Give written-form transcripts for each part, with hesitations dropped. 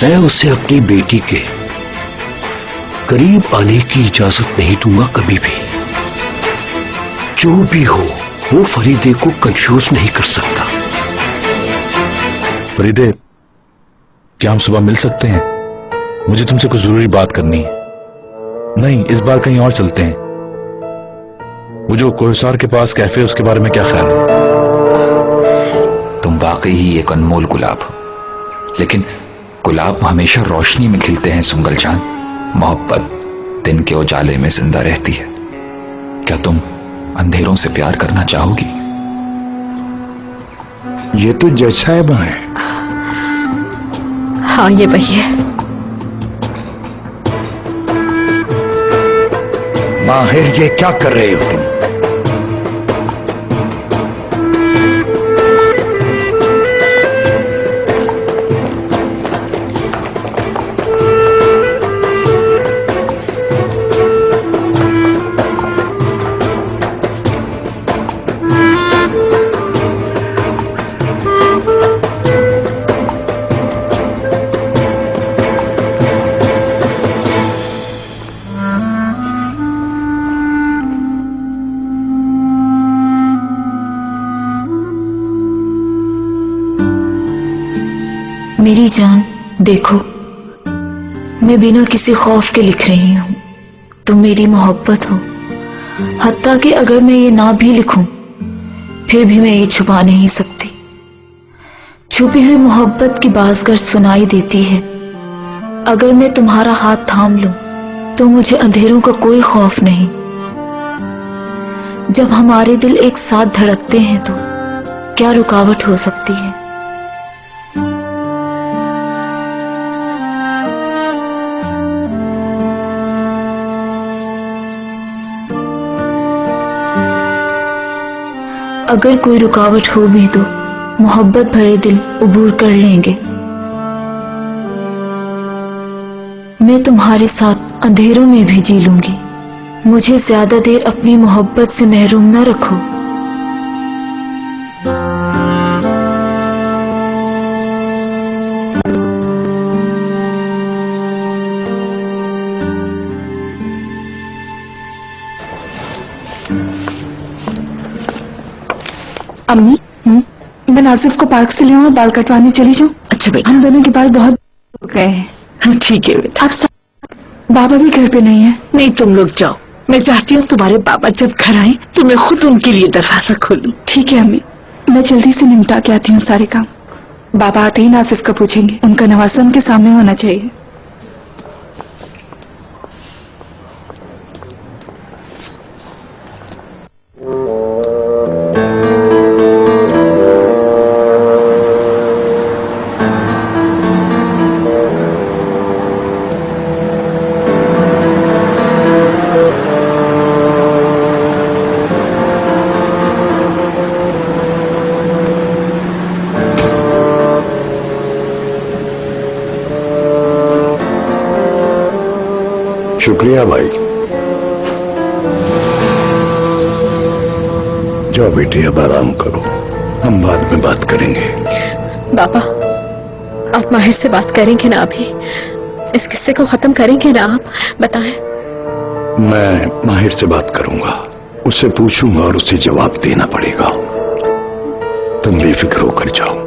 मैं उसे अपनी बेटी के करीब आने की इजाजत नहीं दूंगा कभी भी। जो भी हो वो फरीदे को कंफ्यूज नहीं कर सकता। फरीदे, क्या हम सुबह मिल सकते हैं? मुझे तुमसे कुछ जरूरी बात करनी है। नहीं, इस बार कहीं और चलते हैं। वो जो कोहिसार के पास कैफे है उसके बारे में क्या ख्याल है? तुम वाकई ही एक अनमोल गुलाब हो, लेकिन गुलाब हमेशा रोशनी में खिलते हैं सुंगल जान। मोहब्बत दिन के उजाले में जिंदा रहती है। क्या तुम अंधेरों से प्यार करना चाहोगी? ये तो जज साहब हैं। हाँ, ये वही है। माहिर, ये क्या कर रहे हो तुम? मेरी जान, देखो, मैं बिना किसी खौफ के लिख रही हूं। तुम मेरी मोहब्बत हो। हत्ता कि अगर मैं ये ना भी लिखूं, फिर भी मैं ये छुपा नहीं सकती। छुपी हुई मोहब्बत की बाज़गर सुनाई देती है। अगर मैं तुम्हारा हाथ थाम लूं, तो मुझे अंधेरों का कोई खौफ नहीं। जब हमारे दिल एक साथ धड़कते हैं, तो क्या रुकावट हो सकती है? अगर कोई रुकावट हो भी तो मोहब्बत भरे दिल उबूर कर लेंगे। मैं तुम्हारे साथ अंधेरों में भी जी लूंगी। मुझे ज्यादा देर अपनी मोहब्बत से महरूम न रखो। अम्मी, मैं नासिफ को पार्क से ले आऊं, बाल कटवाने चली जाऊं। अच्छा बेटा, हम दोनों के बाल बहुत हो गए हैं। ठीक है बेटा। अब बाबा भी घर पे नहीं है। नहीं, तुम लोग जाओ। मैं चाहती हूँ तुम्हारे पापा जब घर आए तो मैं खुद उनके लिए दरवाजा खोलूं। ठीक है अम्मी, मैं जल्दी से निपटा के आती हूँ सारे काम। बाबा आते ही नासिफ का पूछेंगे। उनका नवासा उनके सामने होना चाहिए। शुक्रिया भाई। जाओ बेटी, अब आराम करो, हम बाद में बात करेंगे। बाबा, आप माहिर से बात करेंगे ना? अभी इस किस्से को खत्म करेंगे ना? आप बताएं। मैं माहिर से बात करूंगा, उससे पूछूंगा और उसे जवाब देना पड़ेगा। तुम बेफिक्र होकर जाओ।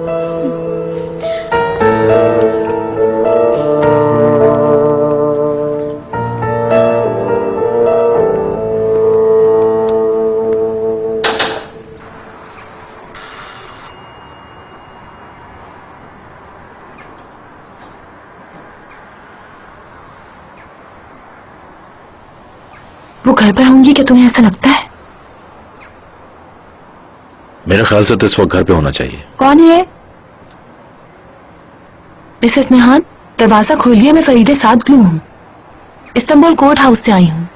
वो घर पर होंगी क्या? तुम्हें ऐसा लगता है? मेरे ख्याल से तो इस वक्त घर पे होना चाहिए। कौन है? मिसेस नेहान, दरवाजा खोलिए। मैं फरीदे सादगलू हूँ, इस्तांबुल कोर्ट हाउस से आई हूँ।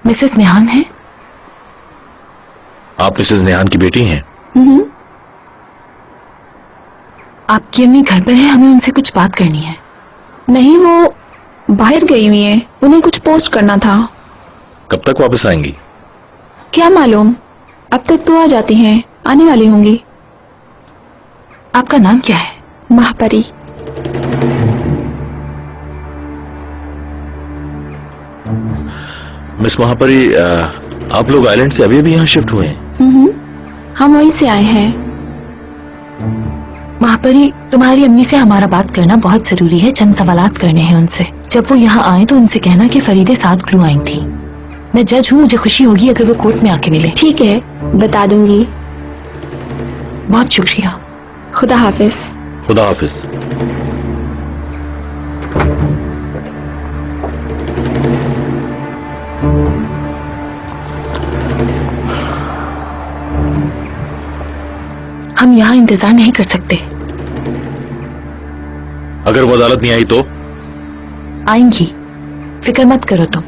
मिसेस नेहान है? आप मिसेस नेहान की बेटी हैं? आपकी अम्मी घर पर है, हमें उनसे कुछ बात करनी है। नहीं, वो बाहर गई हुई है, उन्हें कुछ पोस्ट करना था। कब तक वापस आएंगी? क्या मालूम, अब तक तो आ जाती हैं, आने वाली होंगी। आपका नाम क्या है? महापरी। मिस महापरी, आप लोग आइलैंड से अभी अभी यहाँ शिफ्ट हुए हैं? हम वहीं से आए हैं। महापरी, तुम्हारी अम्मी से हमारा बात करना बहुत जरूरी है। चंद सवालात करने हैं उनसे। जब वो यहाँ आए तो उनसे कहना कि फरीदे 7 क्लू आई थी। मैं जज हूँ, मुझे खुशी होगी अगर वो कोर्ट में आके मिले। ठीक है, बता दूंगी। बहुत शुक्रिया। खुदा हाफिज। खुदा हाफिज। हम यहाँ इंतजार नहीं कर सकते। अगर वो अदालत नहीं आई तो? आएंगी, फिक्र मत करो तुम।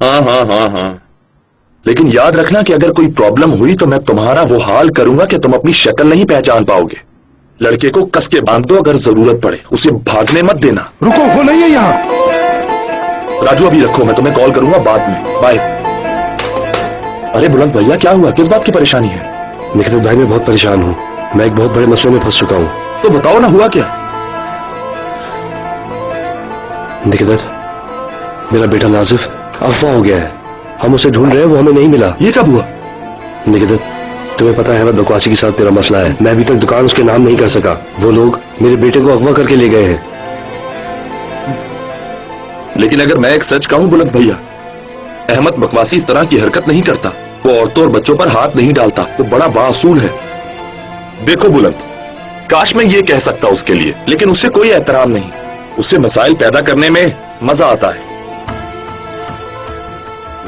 हाँ, लेकिन याद रखना कि अगर कोई प्रॉब्लम हुई तो मैं तुम्हारा वो हाल करूंगा कि तुम अपनी शक्ल नहीं पहचान पाओगे। लड़के को कस के बांध दो, अगर जरूरत पड़े उसे भागने मत देना। रुको, वो नहीं है यहाँ। राजू अभी रखो, मैं तुम्हें कॉल करूंगा बाद में। बाय। अरे बुलंद भैया, क्या हुआ? किस बात की परेशानी है? निखिल भाई, मैं बहुत परेशान हूँ। मैं एक बहुत बड़े मसले में फंस चुका हूँ। तो बताओ ना, हुआ क्या? निखिल, मेरा बेटा नाजिफ अफवाह हो गया है। हम उसे ढूंढ रहे हैं, वो हमें नहीं मिला। ये कब हुआ? निखिल, तुम्हें पता है अहमद बकवासी के साथ तेरा मसला है। मैं अभी तक दुकान उसके नाम नहीं कर सका। वो लोग मेरे बेटे को अगवा करके ले गए हैं। लेकिन अगर मैं एक सच कहूं बुलंद भैया, अहमद बकवासी इस तरह की हरकत नहीं करता। वो औरतों और बच्चों पर हाथ नहीं डालता। वो बड़ा बासूल है। देखो बुलंद, काश मैं ये कह सकता उसके लिए, लेकिन उससे कोई एहतराम नहीं। उससे मसाइल पैदा करने में मजा आता है।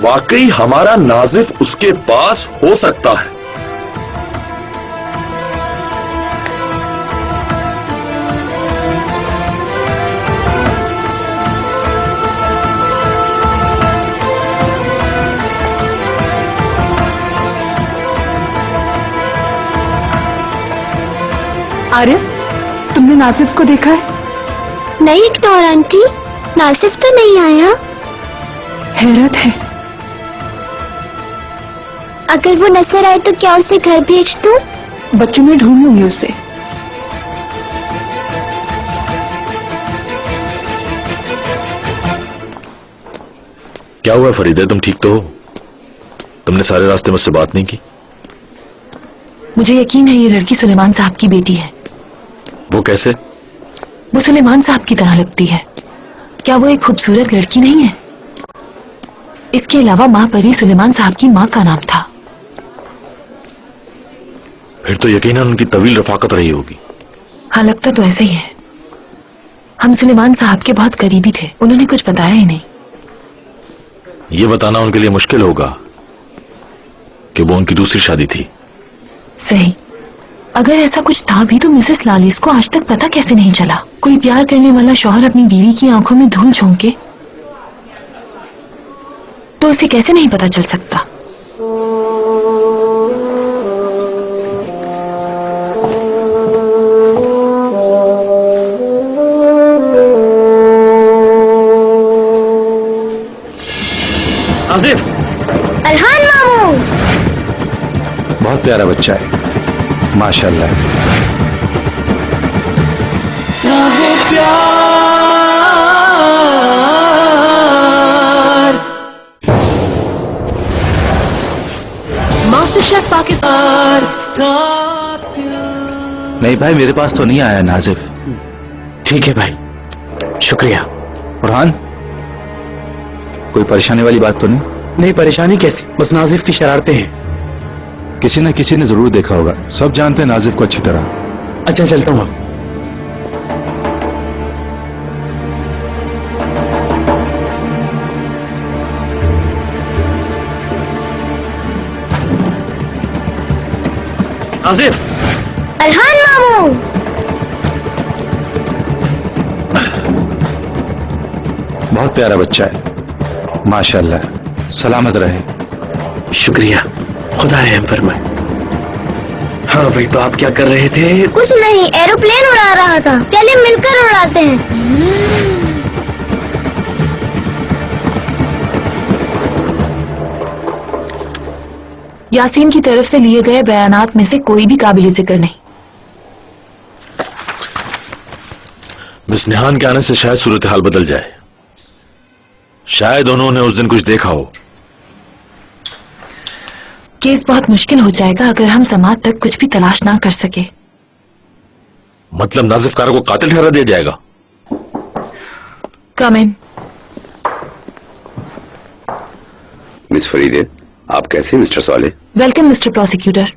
वाकई हमारा नाजिफ उसके पास हो सकता है। आरिफ, तुमने नासिफ को देखा है? नहीं इग्नोर आंटी, नासिफ तो नहीं आया। हैरत है। अगर वो नजर आए तो क्या उसे घर भेज दूं? बच्चों में ढूंढ लूंगी उसे। क्या हुआ फरीदे, तुम ठीक तो हो? तुमने सारे रास्ते मुझसे बात नहीं की? मुझे यकीन है ये लड़की सुलेमान साहब की बेटी है। वो कैसे? वो सुलेमान साहब की तरह लगती है। क्या वो एक खूबसूरत लड़की नहीं है? इसके अलावा माँ परी सुलेमान साहब की माँ का नाम था। फिर तो यकीनन उनकी तवील रफाकत रही होगी। हाँ, लगता तो ऐसे ही है। हम सुलेमान साहब के बहुत करीबी थे। उन्होंने कुछ बताया ही नहीं। ये बताना उनके लिए मुश्किल होगा कि वो उनकी दूसरी शादी थी। सही। अगर ऐसा कुछ था भी तो मिसेस लालिस को आज तक पता कैसे नहीं चला? कोई प्यार करने वाला शौहर अपनी बीवी की आंखों में धूल झोंके तो उसे कैसे नहीं पता चल सकता? आसिफ! अरहान मामू! बहुत प्यारा बच्चा है, माशाल्लाह। Master chef Pakistan. नहीं भाई, मेरे पास तो नहीं आया नाजिफ। ठीक है भाई, शुक्रिया। फरहान, कोई परेशानी वाली बात तो नहीं? नहीं, परेशानी कैसी? बस नाजिफ की शरारतें हैं। किसी न किसी ने जरूर देखा होगा। सब जानते हैं नाजिफ को अच्छी तरह। अच्छा, चलता हूँ। आसिफ! अरहान मामू! बहुत प्यारा बच्चा है, माशाल्लाह। सलामत रहे। शुक्रिया। खुदा रहम फरमाए। हाँ भाई, तो आप क्या कर रहे थे? कुछ नहीं, एरोप्लेन उड़ा रहा था। चलिए मिलकर उड़ाते हैं। यासीन की तरफ से लिए गए बयानात में से कोई भी काबिल जिक्र नहीं। मिस निहान के आने से शायद सूरत हाल बदल जाए। शायद उन्होंने उस दिन कुछ देखा हो। केस बहुत मुश्किल हो जाएगा अगर हम समाज तक कुछ भी तलाश ना कर सके। मतलब नाजिफ कारा को कातिल ठहरा दिया जाएगा? कम इन। मिस फरीदे, आप कैसे मिस्टर साले? Welcome mister prosecutor.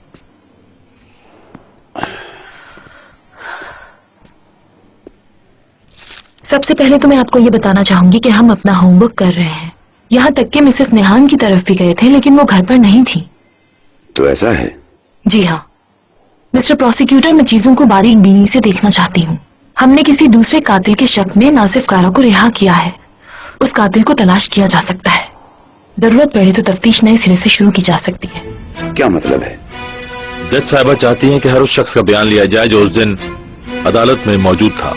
सबसे पहले तो मैं आपको ये बताना चाहूंगी कि हम अपना होमवर्क कर रहे हैं। यहाँ तक कि मिसेस निहान की तरफ भी गए थे, लेकिन वो घर पर नहीं थी। तो ऐसा है? जी हाँ मिस्टर प्रोसिक्यूटर, मैं चीजों को बारीक बीनी से देखना चाहती हूँ। हमने किसी दूसरे कातिल के शक में नासिफ कारा को रिहा किया है। उस कातिल को तलाश किया जा सकता है। जरूरत पड़े तो तफ्तीश नए सिरे से शुरू की जा सकती है। क्या मतलब है? जज साहिबा चाहती हैं कि हर उस शख्स का बयान लिया जाए जो उस दिन अदालत में मौजूद था।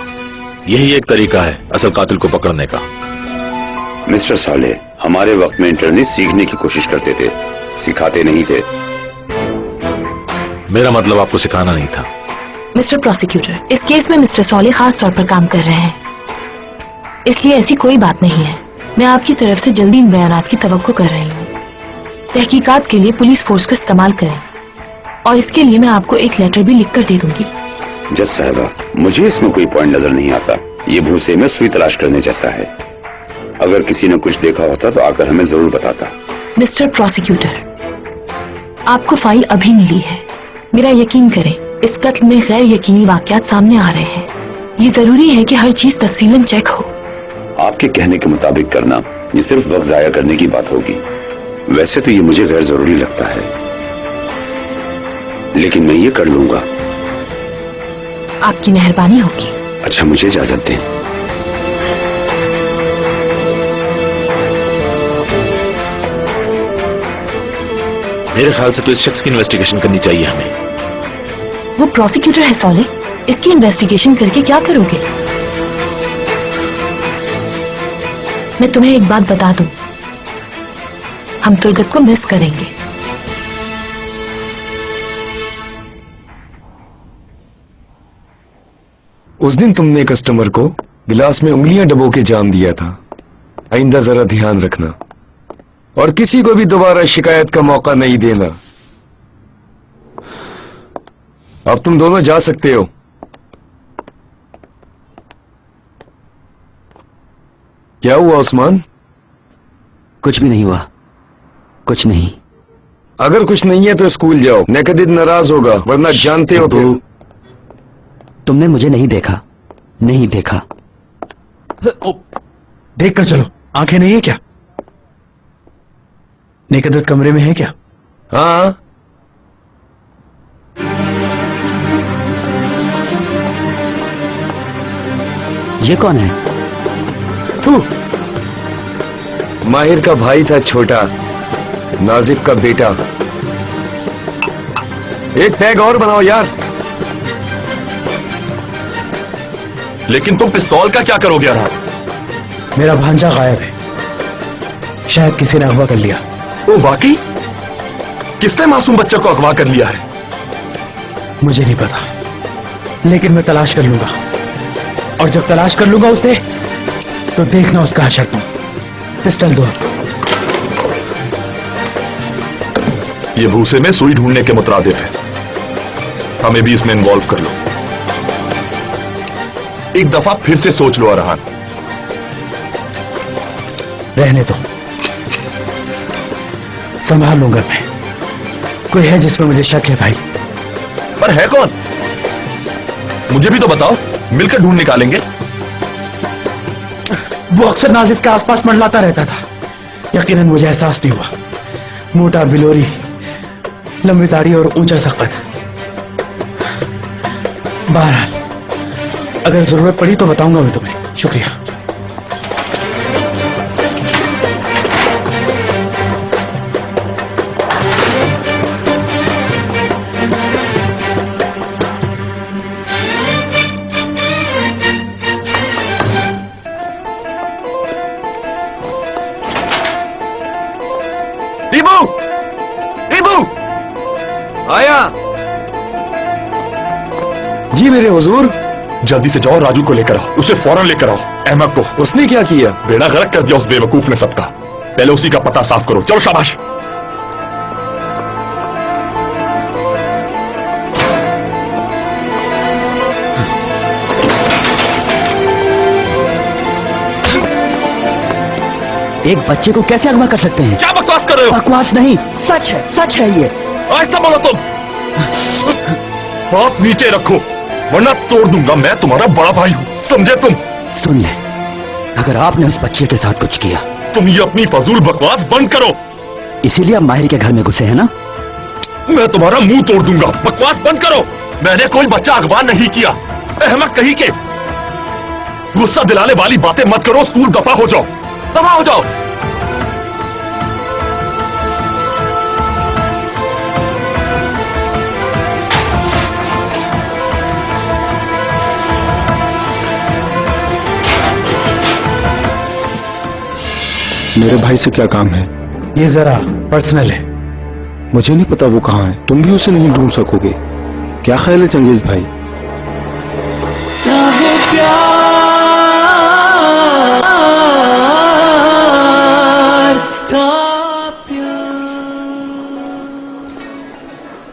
यही एक तरीका है असल कातिल को पकड़ने का। मिस्टर साले, हमारे वक्त में इंटर्निस्ट सीखने की कोशिश करते थे, सिखाते नहीं थे। मेरा मतलब आपको सिखाना नहीं था। मिस्टर प्रोसिक्यूटर, इस केस में मिस्टर सॉले खास तौर पर काम कर रहे हैं, इसलिए ऐसी कोई बात नहीं है। मैं आपकी तरफ से जल्दी इन बयानात की तवक्को कर रही हूँ। तहकीकात के लिए पुलिस फोर्स का इस्तेमाल करें, और इसके लिए मैं आपको एक लेटर भी लिखकर दे दूंगी। जज साहबा, मुझे इसमें कोई पॉइंट नजर नहीं आता। ये भूसे में सुई तलाश करने जैसा है। अगर किसी ने कुछ देखा होता तो आकर हमें जरूर बताता। मिस्टर प्रोसिक्यूटर, आपको फाइल अभी मिली है। मेरा यकीन करें, इस कत्ल में गैर यकीनी वाकयात सामने आ रहे हैं। ये जरूरी है कि हर चीज तफसीलन चेक हो। आपके कहने के मुताबिक करना ये सिर्फ वक्त जाया करने की बात होगी। वैसे तो ये मुझे गैर जरूरी लगता है, लेकिन मैं ये कर लूंगा। आपकी मेहरबानी होगी। अच्छा, मुझे इजाजत दें। मेरे ख्याल से तो इस शख्स की इन्वेस्टिगेशन करनी चाहिए हमें। वो प्रोसिक्यूटर है सॉले, इसकी इन्वेस्टिगेशन करके क्या करोगे? मैं तुम्हें एक बात बता दूं, हम तुर्गत को मिस करेंगे। उस दिन तुमने कस्टमर को गिलास में उंगलियां डबो के जाम दिया था। आइंदा जरा ध्यान रखना और किसी को भी दोबारा शिकायत का मौका नहीं देना। अब तुम दोनों जा सकते हो। क्या हुआ उस्मान? कुछ भी नहीं हुआ। कुछ नहीं। अगर कुछ नहीं है तो स्कूल जाओ। नेकदिद नाराज होगा, वरना जानते हो फिर। तुमने मुझे नहीं देखा। नहीं देखा। देख कर चलो। आंखें नहीं है क्या? नेकदत कमरे में है क्या? हाँ। ये कौन है? माहिर का भाई था छोटा, नाजिफ का बेटा। एक टैग और बनाओ यार। लेकिन तुम पिस्तौल का क्या करोगे यार? मेरा भांजा गायब है, शायद किसी ने अगवा कर लिया। ओ वाकई? किसने मासूम बच्चे को अगवा कर लिया है? मुझे नहीं पता, लेकिन मैं तलाश कर लूंगा, और जब तलाश कर लूंगा उसे तो देखना उसका हशर तुम। पिस्टल दो। ये भूसे में सुई ढूंढने के मुतरादिफ है। हमें भी इसमें इन्वॉल्व कर लो। एक दफा फिर से सोच लो अरहान। रहने दो, संभाल लूंगा मैं। कोई है जिसमें मुझे शक है भाई? पर है कौन? मुझे भी तो बताओ, मिलकर ढूंढ निकालेंगे। वो अक्सर नाजिफ के आसपास मंडलाता रहता था। यकीनन मुझे एहसास नहीं हुआ। मोटा, बिलोरी, लंबी दाढ़ी और ऊंचा सा कद। बहरहाल, अगर जरूरत पड़ी तो बताऊंगा मैं तुम्हें। शुक्रिया। रीबू, रीबू, आया। जी मेरे हुजूर। जल्दी से जाओ, राजू को लेकर आओ, उसे फौरन लेकर आओ। अहमद को। उसने क्या किया? बेड़ा गर्क कर दिया उस बेवकूफ ने सबका। पहले उसी का पता साफ करो। चलो शाबाश। एक बच्चे को कैसे अगवा कर सकते हैं? क्या बकवास कर रहे हो? बकवास नहीं, सच है ये। ऐसा बोलो तुम। हाथ नीचे रखो वरना तोड़ दूंगा। मैं तुम्हारा बड़ा भाई हूँ, समझे तुम? सुन ले, अगर आपने उस बच्चे के साथ कुछ किया, तुम ये अपनी फजूल बकवास बंद करो। इसीलिए आप माहिर के घर में घुसे हैं ना? मैं तुम्हारा मुंह तोड़ दूंगा। बकवास बंद करो। मैंने कोई बच्चा अगवा नहीं किया। अहमद कहीं के। गुस्सा दिलाने वाली बातें मत करो। स्कूल दफा हो जाओ, दफा हो जाओ। मेरे भाई से क्या काम है? ये जरा पर्सनल है। मुझे नहीं पता वो कहाँ है। तुम भी उसे नहीं ढूंढ सकोगे। क्या ख्याल है चंगेज भाई?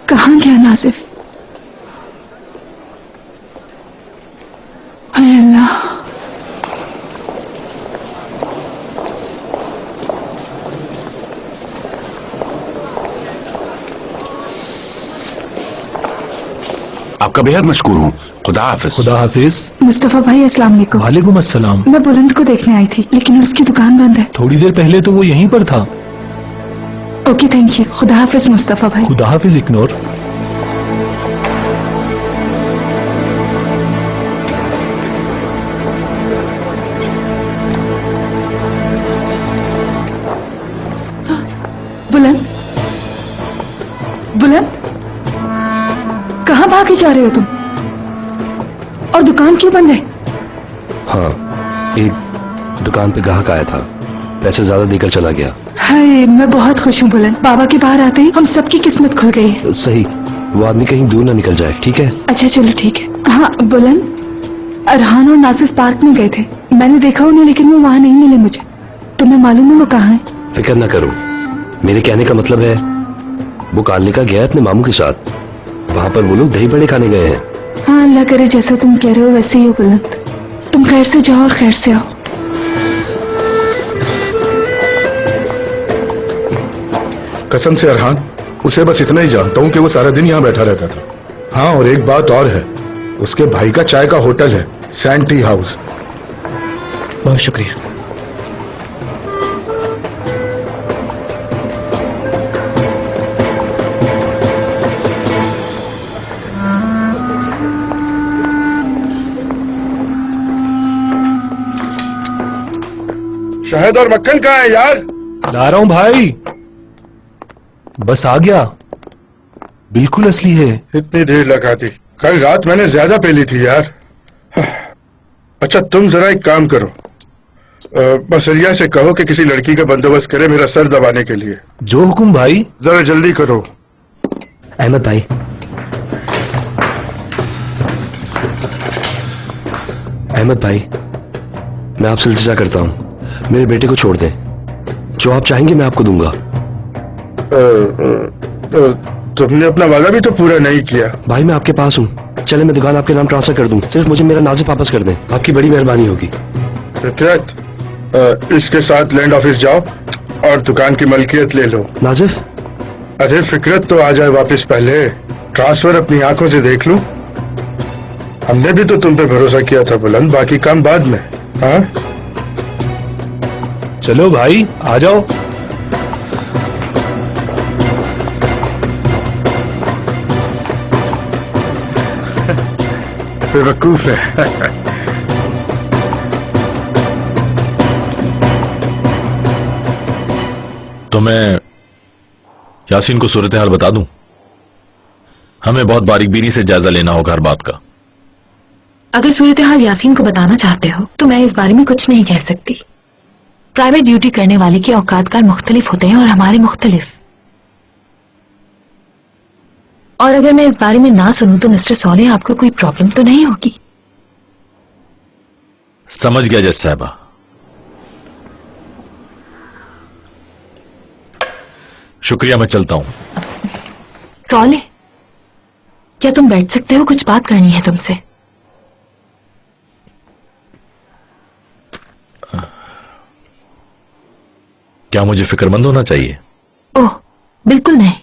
कहाँ गया नासिफ? हाय अल्लाह। आपका बेहद मशकूर हूँ। खुदा हाफिज। खुदा हाफिज। मुस्तफा भाई अस्सलाम वालेकुम। वालेकुम अस्सलाम। मैं बुलंद को देखने आई थी लेकिन उसकी दुकान बंद है। थोड़ी देर पहले तो वो यहीं पर था। Okay thank you. खुदा हाफिज मुस्तफा भाई। खुदा हाफिज इग्नोर। बुलंद, बुलंद, कहाँ भागे जा रहे हो तुम? और दुकान क्यों बंद है? हाँ, एक दुकान पे ग्राहक आया था, पैसे ज्यादा देकर चला गया। हाय, मैं बहुत खुश हूँ बुलंद। बाबा के बाहर आते ही हम सबकी किस्मत खुल गई है। सही, वो आदमी कहीं दूर ना निकल जाए, ठीक है? अच्छा चलो ठीक है। हाँ बुलंद, अरहान और नासिफ पार्क में गए थे। मैंने देखा उन्हें लेकिन वो वहाँ नहीं मिले मुझे। तुम्हें मालूम है वो कहाँ है? फिक्र ना करो, मेरे कहने का मतलब है वो कालनिका गया अपने मामू के साथ। वहाँ पर वो लोग दही बड़े खाने गए हैं। हाँ अल्लाह करे जैसा तुम कह रहे हो वैसे ही हो बुलंद। तुम खैर से जाओ और खैर से आओ। कसम से अरहान, उसे बस इतना ही जानता हूँ कि वो सारा दिन यहाँ बैठा रहता था। हाँ, और एक बात और है, उसके भाई का चाय का होटल है, सैंड टी हाउस। बहुत शुक्रिया। शहद और मक्खन कहाँ है यार? ला रहा हूं भाई, बस आ गया। बिल्कुल असली है। इतनी देर लगा दी, कल रात मैंने ज्यादा पी ली थी यार। अच्छा तुम जरा एक काम करो, बसरिया से कहो कि किसी लड़की का बंदोबस्त करे मेरा सर दबाने के लिए। जो हुकुम भाई। जरा जल्दी करो। अहमद भाई, अहमद भाई, मैं आपसे इल्तिजा करता हूँ, मेरे बेटे को छोड़ दें। जो आप चाहेंगे मैं आपको दूंगा। तुमने अपना वादा भी तो पूरा नहीं किया। भाई मैं आपके पास हूँ, चले मैं दुकान आपके नाम ट्रांसफर कर दूं, सिर्फ मुझे मेरा नाजिफ वापस कर दें, आपकी बड़ी मेहरबानी होगी। फिक्रत, इसके साथ लैंड ऑफिस जाओ और दुकान की मलकियत ले लो। नाजिफ? अरे फिक्रत तो आ जाए वापस, पहले ट्रांसफर अपनी आंखों से देख लूं। हमने भी तो तुम पे भरोसा किया था बुलंद, बाकी काम बाद में। हाँ चलो भाई आ जाओ। बेवकूफ है। तो मैं यासीन को सूरत हाल बता दूं? हमें बहुत बारीकबीनी से जायजा लेना होगा हर बात का। अगर सूरत हाल यासीन को बताना चाहते हो तो मैं इस बारे में कुछ नहीं कह सकती। प्राइवेट ड्यूटी करने वाले के औकात कार मुख्तलिफ होते हैं और हमारे मुख्तलिफ। और अगर मैं इस बारे में ना सुनूं तो मिस्टर सोले आपको कोई प्रॉब्लम तो नहीं होगी? समझ गया जज साहबा। शुक्रिया, मैं चलता हूं। सोले, क्या तुम बैठ सकते हो? कुछ बात करनी है तुमसे। क्या मुझे फिक्रमंद होना चाहिए? ओह, बिल्कुल नहीं।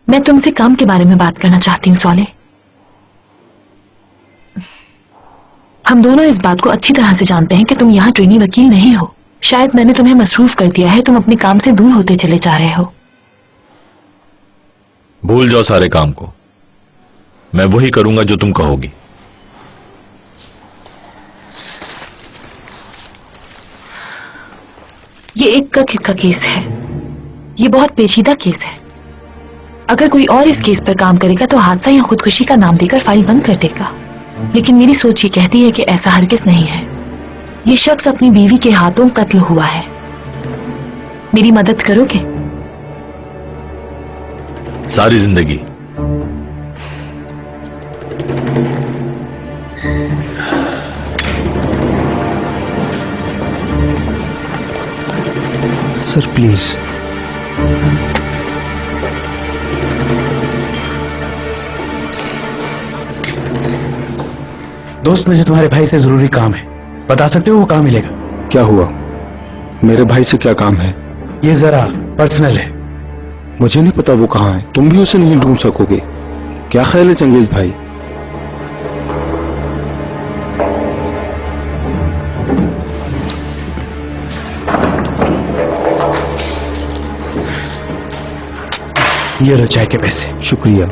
मैं तुमसे काम के बारे में बात करना चाहती हूँ सोले। हम दोनों इस बात को अच्छी तरह से जानते हैं कि तुम यहाँ ट्रेनी वकील नहीं हो। शायद मैंने तुम्हें मसरूफ कर दिया है, तुम अपने काम से दूर होते चले जा रहे हो। भूल जाओ सारे काम को, मैं वही करूंगा जो तुम कहोगी। ये एक कत्ल का केस है, ये बहुत पेचीदा केस है। अगर कोई और इस केस पर काम करेगा तो हादसा या खुदकुशी का नाम देकर फाइल बंद कर देगा, लेकिन मेरी सोच ये कहती है कि ऐसा हरगिज नहीं है। ये शख्स अपनी बीवी के हाथों कत्ल हुआ है। मेरी मदद करोगे? सारी जिंदगी। Sir please. दोस्त, मुझे तुम्हारे भाई से जरूरी काम है, बता सकते हो वो कहाँ मिलेगा? क्या हुआ? मेरे भाई से क्या काम है? ये जरा पर्सनल है। मुझे नहीं पता वो कहाँ है, तुम भी उसे नहीं ढूंढ सकोगे। क्या ख्याल है चंगेज भाई? ये लो चाय के पैसे। शुक्रिया।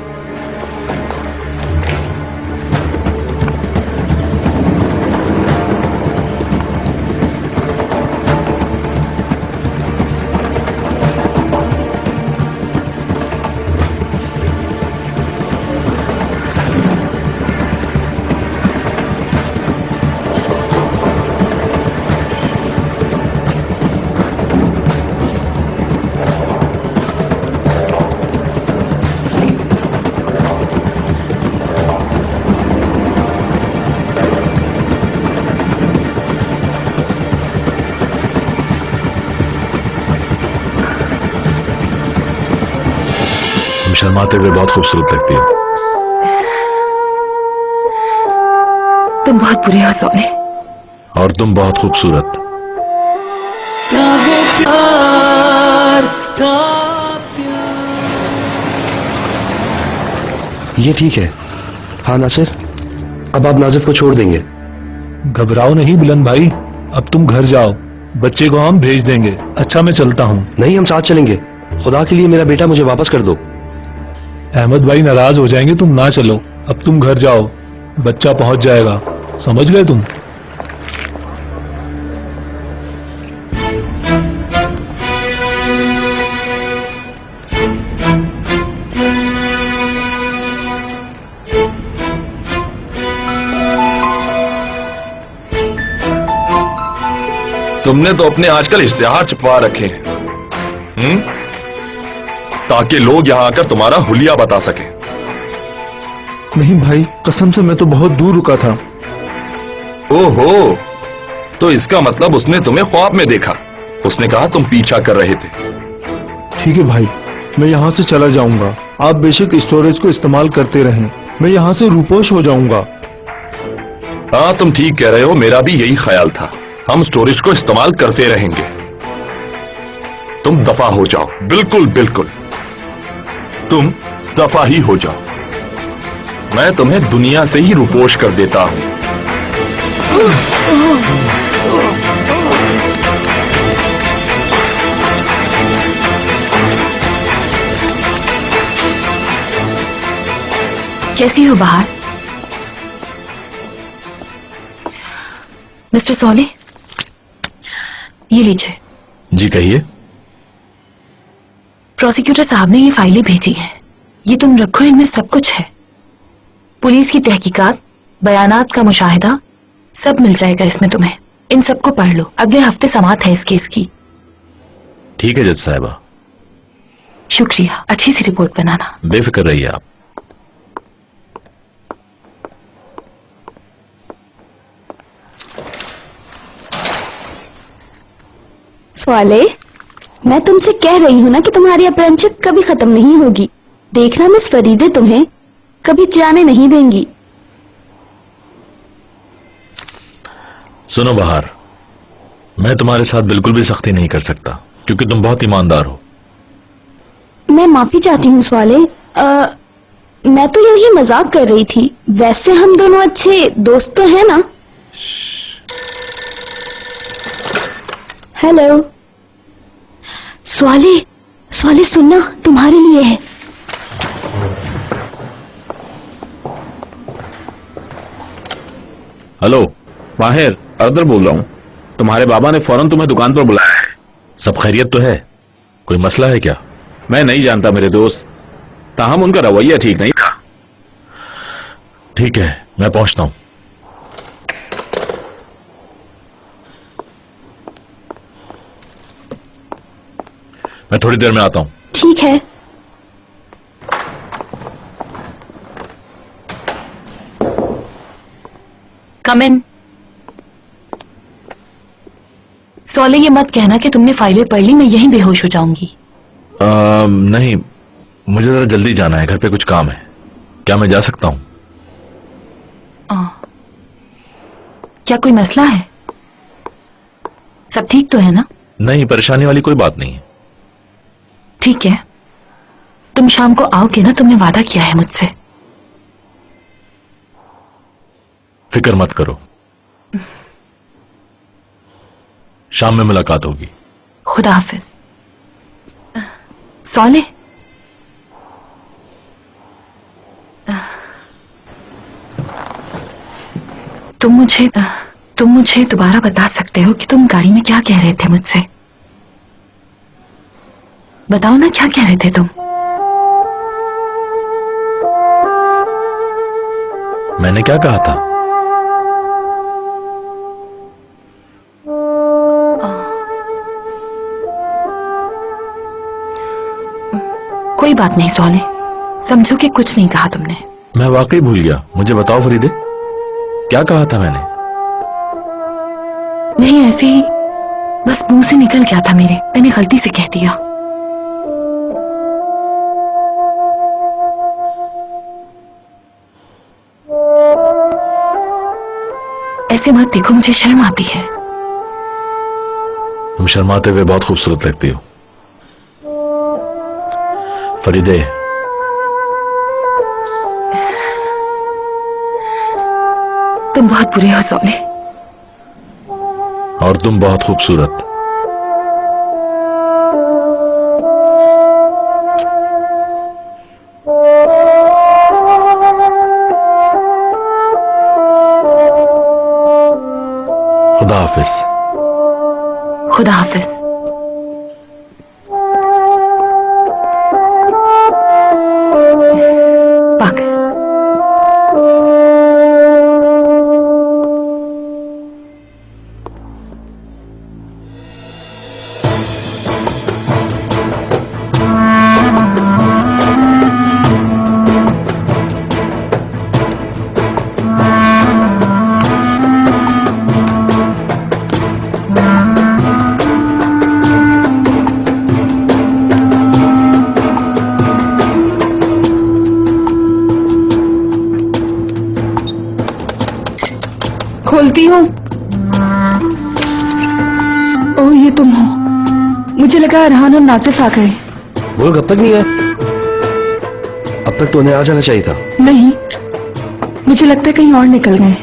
शर्माते हुए बहुत खूबसूरत लगती हो। तुम बहुत बुरे हो सोले। और तुम बहुत खूबसूरत। ये ठीक है। हाँ नासिर, अब आप नाजिफ को छोड़ देंगे? घबराओ नहीं बुलंद भाई, अब तुम घर जाओ, बच्चे को हम भेज देंगे। अच्छा, मैं चलता हूँ। नहीं, हम साथ चलेंगे। खुदा के लिए मेरा बेटा मुझे वापस कर दो। अहमद भाई नाराज हो जाएंगे, तुम ना चलो। अब तुम घर जाओ, बच्चा पहुंच जाएगा। समझ गए तुम? तुमने तो अपने आजकल इश्तिहार छुपा रखे हैं, ताकि लोग यहां आकर तुम्हारा हुलिया बता सके। नहीं भाई, कसम से मैं तो बहुत दूर रुका था। ओहो, तो इसका मतलब उसने तुम्हें ख्वाब में देखा। उसने कहा तुम पीछा कर रहे थे। ठीक है भाई, मैं यहाँ से चला जाऊंगा। आप बेशक स्टोरेज को इस्तेमाल करते रहें, मैं यहाँ से रूपोश हो जाऊंगा। हाँ, तुम ठीक कह रहे हो, मेरा भी यही ख्याल था। हम स्टोरेज को इस्तेमाल करते रहेंगे। तुम दफा हो जाओ। बिल्कुल बिल्कुल, तुम दफा ही हो जाओ। मैं तुम्हें दुनिया से ही रूपोश कर देता हूं। कैसी हो बाहर? मिस्टर सोले, ये लीजिए। जी कहिए। प्रोसिक्यूटर साहब ने ये फाइलें भेजी हैं। ये तुम रखो, इनमें सब कुछ है। पुलिस की तहकीकात, बयानात का मुशाहिदा, सब मिल जाएगा इसमें तुम्हें। इन सबको पढ़ लो। अगले हफ्ते समाअत है इस केस की। ठीक है जज साहबा। शुक्रिया, अच्छी सी रिपोर्ट बनाना। बेफिक्र रहिए आप। स्वाले, मैं तुमसे कह रही हूँ ना कि तुम्हारी अप्रेंटिसशिप कभी खत्म नहीं होगी। देखना मिस फरीदे तुम्हें कभी जाने नहीं देंगी। सुनो बहार, मैं तुम्हारे साथ बिल्कुल भी सख्ती नहीं कर सकता क्योंकि तुम बहुत ईमानदार हो। मैं माफी चाहती हूँ स्वाले, मैं तो यूं ही मजाक कर रही थी। वैसे हम दोनों अच्छे दोस्त तो हैं ना? हेलो स्वाले, स्वाले सुनना, तुम्हारे लिए है। हेलो माहिर, अदर बोल रहा हूँ। तुम्हारे बाबा ने फौरन तुम्हें दुकान पर बुलाया है। सब खैरियत तो है? कोई मसला है क्या? मैं नहीं जानता मेरे दोस्त, ताहम उनका रवैया ठीक नहीं था। ठीक है, मैं पहुंचता हूं। मैं थोड़ी देर में आता हूं। ठीक है। कम इन। स्वाले, ये मत कहना कि तुमने फाइलें पढ़ ली, मैं यहीं बेहोश हो जाऊंगी। नहीं, मुझे जरा जल्दी जाना है, घर पे कुछ काम है। क्या मैं जा सकता हूं? क्या कोई मसला है? सब ठीक तो है ना? नहीं, परेशानी वाली कोई बात नहीं है। ठीक है, तुम शाम को आओगे ना? तुमने वादा किया है मुझसे। फिक्र मत करो, शाम में मुलाकात होगी। खुदा हाफिज। स्वाले, तुम मुझे दोबारा बता सकते हो कि तुम गाड़ी में क्या कह रहे थे मुझसे? बताओ ना, क्या कह रहे थे तुम? मैंने क्या कहा था? कोई बात नहीं स्वाले, समझो कि कुछ नहीं कहा तुमने। मैं वाकई भूल गया, मुझे बताओ फरीदे, क्या कहा था मैंने? नहीं, ऐसे ही बस मुंह से निकल गया था मेरे, मैंने गलती से कह दिया। ऐसे मत देखो, मुझे शर्म आती है। तुम शर्माते हुए बहुत खूबसूरत लगती हो फरीदे। तुम बहुत बुरे हो सोने। और तुम बहुत खूबसूरत। खुदा हाफिज। खुदा हाफिज। पाक। खोलती हूँ। ओह, ये तुम हो। मुझे लगा अरहान और नासिफ आ गए। वो लोग अब तक नहीं आए? अब तक तो उन्हें आ जाना चाहिए था। नहीं, मुझे लगता है कहीं और निकल गए।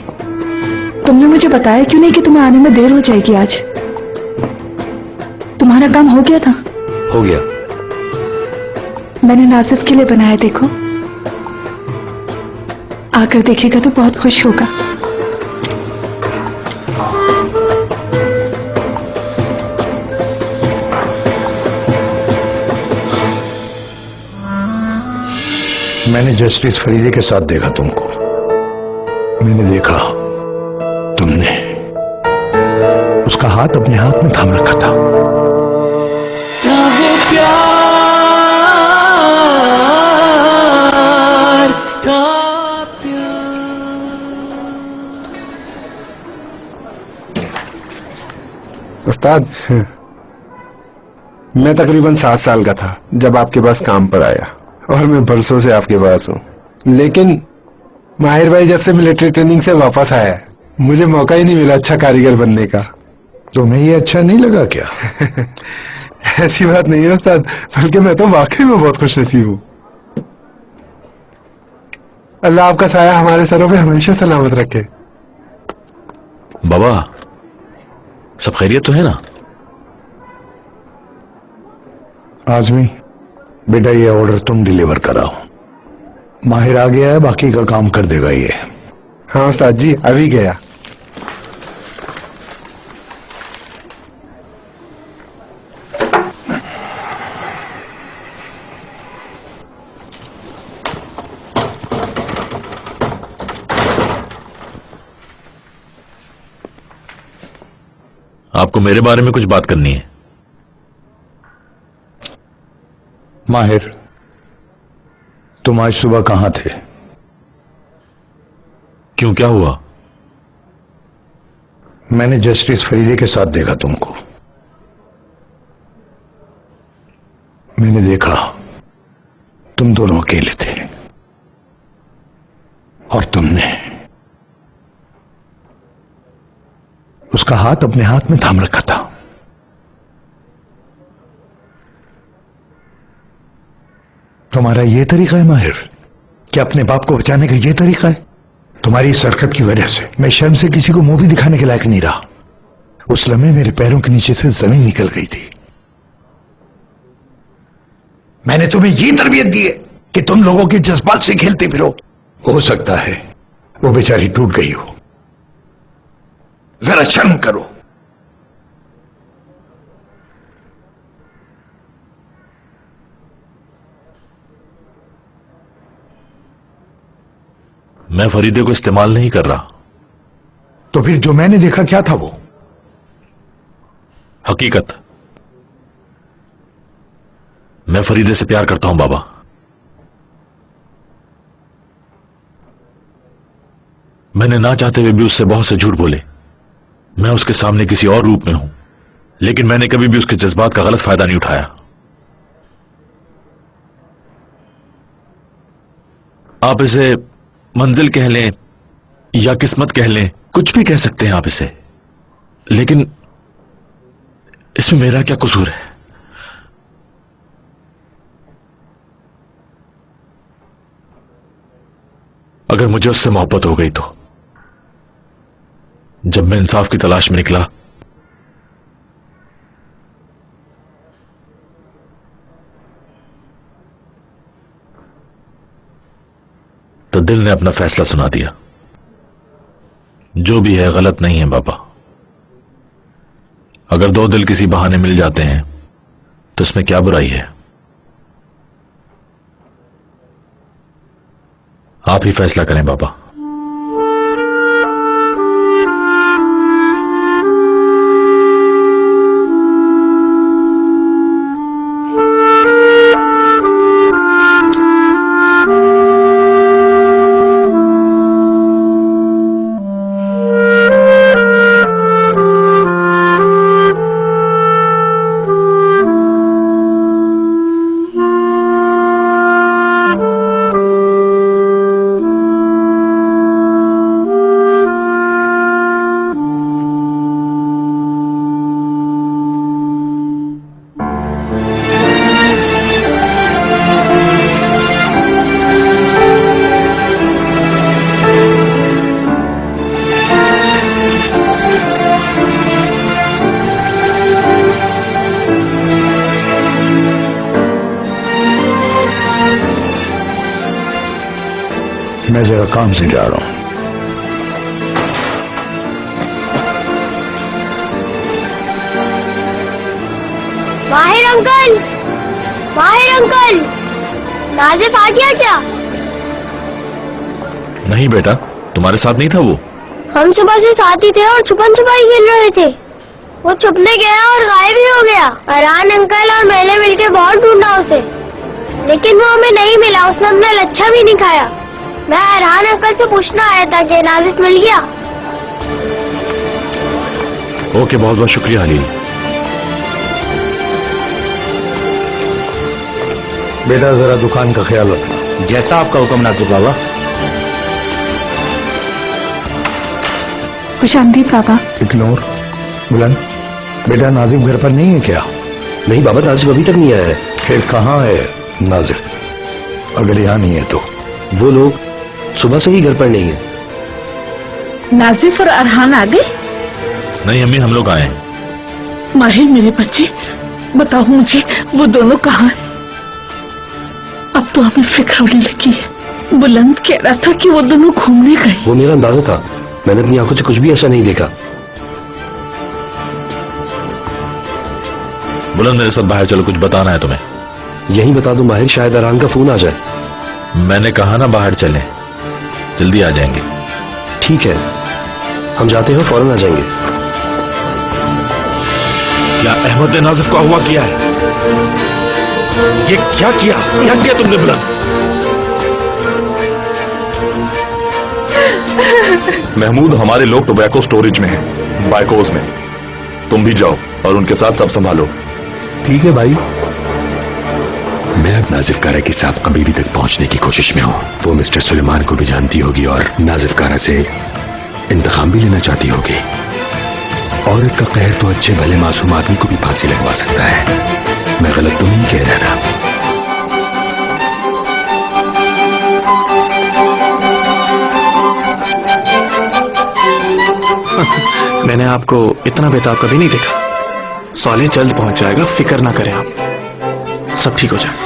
तुमने मुझे बताया क्यों नहीं कि तुम्हें आने में देर हो जाएगी आज? तुम्हारा काम हो गया था? हो गया। मैंने नासिफ के लिए बनाया, देखो। आकर देखेगा तो बहुत खुश होगा। मैंने जस्टिस फरीदे के साथ देखा तुमको। मैंने देखा तुमने उसका हाथ अपने हाथ में थाम रखा था। प्यार उस्ताद, मैं तकरीबन 7 साल का था जब आपके पास काम पर आया और मैं बरसों से आपके पास हूँ। लेकिन माहिर भाई जब से मिलिट्री ट्रेनिंग से वापस आया है, मुझे मौका ही नहीं मिला अच्छा कारीगर बनने का। तुम्हें ये अच्छा नहीं लगा क्या? ऐसी बात नहीं है उस्ताद, बल्कि मैं तो वाकई में बहुत खुशनसीब हूँ। अल्लाह आपका साया हमारे सरों पे हमेशा सलामत रखे। बाबा, सब खैरियत तो है ना? आजमी बेटा, ये ऑर्डर तुम डिलीवर कराओ। माहिर आ गया है, बाकी का काम कर देगा ये। हाँ उस्ताद जी, अभी गया। आपको मेरे बारे में कुछ बात करनी है। माहिर, तुम आज सुबह कहां थे? क्यों, क्या हुआ? मैंने जस्टिस फरीदे के साथ देखा तुमको। मैंने देखा तुम दोनों अकेले थे और तुमने उसका हाथ अपने हाथ में थाम रखा था। तुम्हारा यह तरीका है माहिर, कि अपने बाप को बचाने का यह तरीका है? तुम्हारी इस हरकत की वजह से मैं शर्म से किसी को मुंह भी दिखाने के लायक नहीं रहा। उस लम्हे मेरे पैरों के नीचे से जमीन निकल गई थी। मैंने तुम्हें ये तरबियत दी है कि तुम लोगों के जज्बात से खेलते फिरो। हो सकता है वो बेचारी टूट गई हो। जरा शर्म करो। मैं फरीदे को इस्तेमाल नहीं कर रहा। तो फिर जो मैंने देखा क्या था वो? हकीकत। मैं फरीदे से प्यार करता हूं बाबा। मैंने ना चाहते हुए भी उससे बहुत से झूठ बोले। मैं उसके सामने किसी और रूप में हूं, लेकिन मैंने कभी भी उसके जज्बात का गलत फायदा नहीं उठाया। आप इसे मंजिल कह लें या किस्मत कह लें, कुछ भी कह सकते हैं आप इसे, लेकिन इसमें मेरा क्या कसूर है? अगर मुझे उससे मोहब्बत हो गई तो जब मैं इंसाफ की तलाश में निकला तो दिल ने अपना फैसला सुना दिया। जो भी है गलत नहीं है बाबा। अगर दो दिल किसी बहाने मिल जाते हैं तो इसमें क्या बुराई है? आप ही फैसला करें बाबा। मैं जरा काम से जा रहा हूं। माहिर अंकल, माहिर अंकल, नाजिफ आ गया क्या? नहीं बेटा, तुम्हारे साथ नहीं था वो? हम सुबह से साथ ही थे और छुपन छुपाई खेल रहे थे। वो छुपने गया और गायब ही हो गया। अरहान अंकल और मैंने मिलकर बहुत ढूंढा उसे, लेकिन वो हमें नहीं मिला। उसने अपना लच्छा भी नहीं खाया। मैं अरहान अंकल से पूछना आया था कि नाजिफ मिल गया। ओके, बहुत बहुत शुक्रिया हलील। बेटा जरा दुकान का ख्याल रखना। जैसा आपका हुक्म नाजिफ बाबा। खुशामदीद बाबा। इग्नोर। बुलंद, बेटा नाजिफ घर पर नहीं है क्या? नहीं बाबा, नाजिफ अभी तक नहीं आया है। फिर कहाँ है नाजिफ? अगर यहाँ नहीं है तो वो लोग सुबह से ही घर पर नहीं है। नाजिफ और अरहान आ गए? नहीं अम्मी, हम लोग आए हैं। माहिर मेरे बच्चे, बताओ मुझे वो दोनों कहाँ हैं? अब तो हमें फिक्र होने लगी है। बुलंद कह रहा था कि वो दोनों घूमने गए। वो मेरा अंदाजा था, मैंने अपनी आंखों से कुछ भी ऐसा नहीं देखा। बुलंद, मेरे साथ बाहर चलो, कुछ बताना है तुम्हें। यही बता दूं माहिर, शायद अरहान का फोन आ जाए। मैंने कहा ना बाहर चलें, जल्दी आ जाएंगे। ठीक है, हम जाते हैं, फौरन आ जाएंगे। क्या अहमद ने नाजिफ को अगवा किया है? ये क्या किया तुमने बुलंद? महमूद, हमारे लोग टोबैको स्टोरेज में हैं, बाइकोज में। तुम भी जाओ और उनके साथ सब संभालो। ठीक है भाई। मैं अब नाजिफ कारा की साहब कबीली तक पहुंचने की कोशिश में हूं। वो मिस्टर सुलेमान को भी जानती होगी और नाजिफ कारा से इंतकाम भी लेना चाहती होगी। औरत का कहर तो अच्छे भले मासूम आदमी को भी फांसी लगवा सकता है। मैं गलत तो नहीं कह रहा ना? मैंने आपको इतना बेताब कभी नहीं देखा। साले जल्द पहुंच जाएगा, फिक्र ना करें आप, सब ठीक हो जाए।